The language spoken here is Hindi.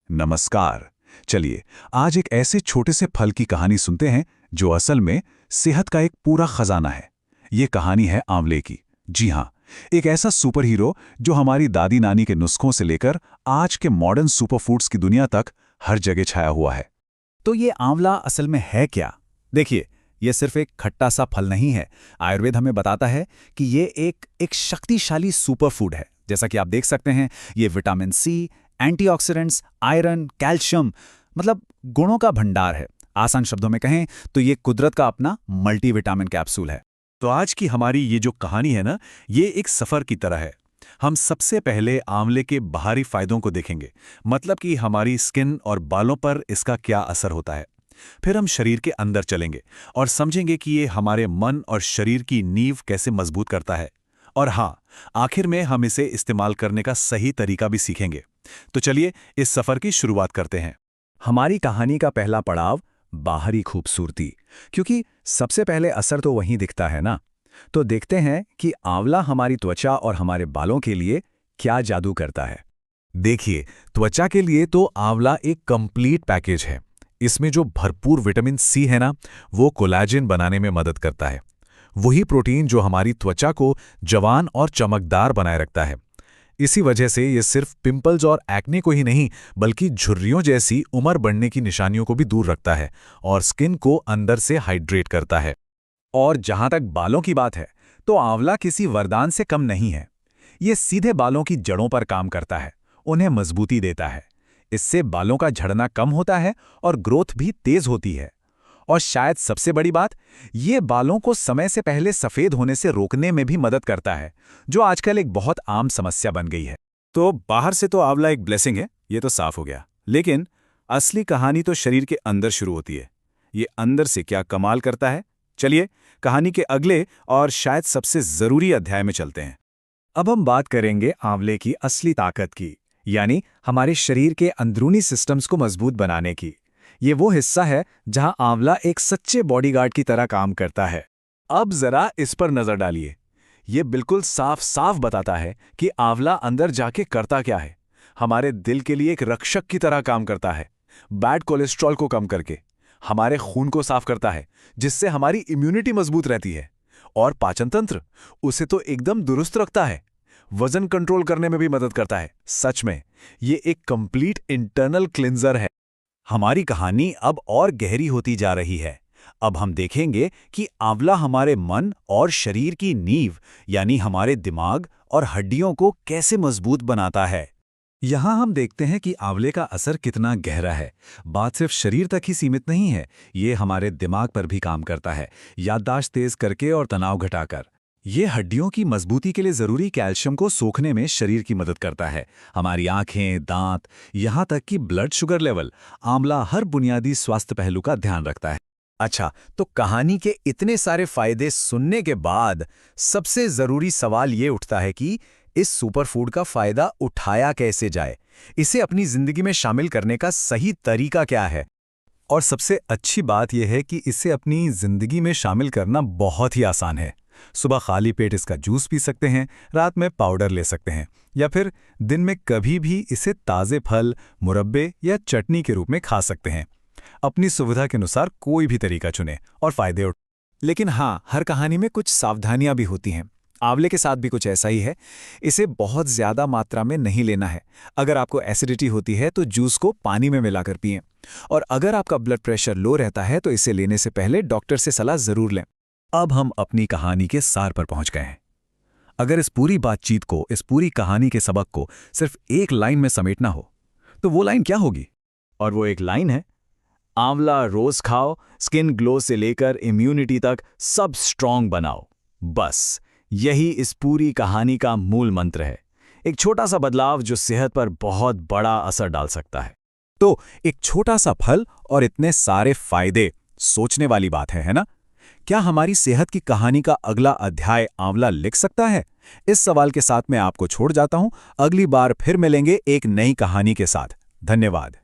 नमस्कार। चलिए, आज एक ऐसे छोटे से फल की कहानी सुनते हैं जो असल में सेहत का एक पूरा खजाना है। ये कहानी है आंवले की। जी हाँ, एक ऐसा सुपर हीरो जो हमारी दादी नानी के नुस्खों से लेकर आज के मॉडर्न सुपर फूड्स की दुनिया तक हर जगह छाया हुआ है। तो ये आंवला असल में है क्या? देखिए, ये सिर्फ एक खट्टा सा फल नहीं है। आयुर्वेद हमें बताता है कि ये एक शक्तिशाली सुपर फूड है। जैसा कि आप देख सकते हैं, ये vitamin C, antioxidants, iron, calcium, मतलब गुणों का भंडार है। आसान शब्दों में कहें तो ये कुदरत का अपना मल्टीविटामिन कैप्सूल है। तो आज की हमारी ये जो कहानी है ना, ये एक सफर की तरह है। हम सबसे पहले आंवले के बाहरी फायदों को देखेंगे, मतलब कि हमारी स्किन और बालों पर इसका क्या असर होता है। फिर हम शरीर के अंदर चलेंगे और समझेंगे कि ये हमारे मन और शरीर की नींव कैसे मजबूत करता है। और हाँ, आखिर में हम इसे इस्तेमाल करने का सही तरीका भी सीखेंगे। तो चलिए इस सफर की शुरुआत करते हैं। हमारी कहानी का पहला पड़ाव बाहरी खूबसूरती, क्योंकि सबसे पहले असर तो वहीं दिखता है ना। तो देखते हैं कि आंवला हमारी त्वचा और हमारे बालों के लिए क्या जादू करता है। देखिए, त्वचा के लिए तो आंवला एक कंप्लीट पैकेज है। इसमें जो भरपूर विटामिन सी है ना, वो कोलेजन बनाने में मदद करता है। वही प्रोटीन जो हमारी त्वचा को जवान और चमकदार बनाए रखता है। इसी वजह से ये सिर्फ पिंपल्स और एक्ने को ही नहीं, बल्कि झुर्रियों जैसी उम्र बढ़ने की निशानियों को भी दूर रखता है और स्किन को अंदर से हाइड्रेट करता है। और जहां तक बालों की बात है, तो आंवला किसी वरदान से कम नहीं है। ये सीधे बालों की जड़ों पर काम करता है, उन्हें मजबूती देता है। इससे बालों का झड़ना कम होता है और ग्रोथ भी तेज होती है। और शायद सबसे बड़ी बात, ये बालों को समय से पहले सफेद होने से रोकने में भी मदद करता है, जो आजकल एक बहुत आम समस्या बन गई है। तो बाहर से तो आंवला एक ब्लेसिंग है, ये तो साफ हो गया। लेकिन असली कहानी तो शरीर के अंदर शुरू होती है। ये अंदर से क्या कमाल करता है, चलिए कहानी के अगले और शायद सबसे जरूरी अध्याय में चलते हैं। अब हम बात करेंगे आंवले की असली ताकत की, यानी हमारे शरीर के अंदरूनी सिस्टम्स को मजबूत बनाने की। ये वो हिस्सा है जहां आंवला एक सच्चे बॉडीगार्ड की तरह काम करता है। अब जरा इस पर नजर डालिए। ये बिल्कुल साफ साफ बताता है कि आंवला अंदर जाके करता क्या है। हमारे दिल के लिए एक रक्षक की तरह काम करता है। बैड कोलेस्ट्रॉल को कम करके हमारे खून को साफ करता है, जिससे हमारी इम्यूनिटी मजबूत रहती है। और पाचन तंत्र, उसे तो एकदम दुरुस्त रखता है। वजन कंट्रोल करने में भी मदद करता है। सच में ये एक कंप्लीट इंटरनल क्लिंजर है। हमारी कहानी अब और गहरी होती जा रही है। अब हम देखेंगे कि आंवला हमारे मन और शरीर की नींव, यानी हमारे दिमाग और हड्डियों को कैसे मजबूत बनाता है। यहाँ हम देखते हैं कि आंवले का असर कितना गहरा है। बात सिर्फ शरीर तक ही सीमित नहीं है, ये हमारे दिमाग पर भी काम करता है, याददाश्त तेज करके और तनाव घटाकर। ये हड्डियों की मजबूती के लिए जरूरी कैल्शियम को सोखने में शरीर की मदद करता है। हमारी आंखें, दांत, यहाँ तक कि ब्लड शुगर लेवल, आंवला हर बुनियादी स्वास्थ्य पहलू का ध्यान रखता है। अच्छा, तो कहानी के इतने सारे फायदे सुनने के बाद सबसे जरूरी सवाल ये उठता है कि इस सुपरफूड का फायदा उठाया कैसे जाए? इसे अपनी जिंदगी में शामिल करने का सही तरीका क्या है? और सबसे अच्छी बात यह है कि इसे अपनी जिंदगी में शामिल करना बहुत ही आसान है। सुबह खाली पेट इसका जूस पी सकते हैं, रात में पाउडर ले सकते हैं, या फिर दिन में कभी भी इसे ताज़े फल, मुरब्बे या चटनी के रूप में खा सकते हैं। अपनी सुविधा के अनुसार कोई भी तरीका चुनें और फायदे उठ। लेकिन हाँ, हर कहानी में कुछ सावधानियां भी होती हैं। आंवले के साथ भी कुछ ऐसा ही है। इसे बहुत ज़्यादा मात्रा में नहीं लेना है। अगर आपको एसिडिटी होती है तो जूस को पानी में मिलाकर पिएं। और अगर आपका ब्लड प्रेशर लो रहता है तो इसे लेने से पहले डॉक्टर से सलाह ज़रूर लें। अब हम अपनी कहानी के सार पर पहुंच गए हैं। अगर इस पूरी बातचीत को, इस पूरी कहानी के सबक को सिर्फ एक लाइन में समेटना हो, तो वो लाइन क्या होगी? और वो एक लाइन है, आंवला रोज खाओ, स्किन ग्लो से लेकर इम्यूनिटी तक सब स्ट्रांग बनाओ। बस यही इस पूरी कहानी का मूल मंत्र है। एक छोटा सा बदलाव जो सेहत पर बहुत बड़ा असर डाल सकता है। तो एक छोटा सा फल और इतने सारे फायदे, सोचने वाली बात है ना? क्या हमारी सेहत की कहानी का अगला अध्याय आंवला लिख सकता है? इस सवाल के साथ मैं आपको छोड़ जाता हूं। अगली बार फिर मिलेंगे एक नई कहानी के साथ। धन्यवाद।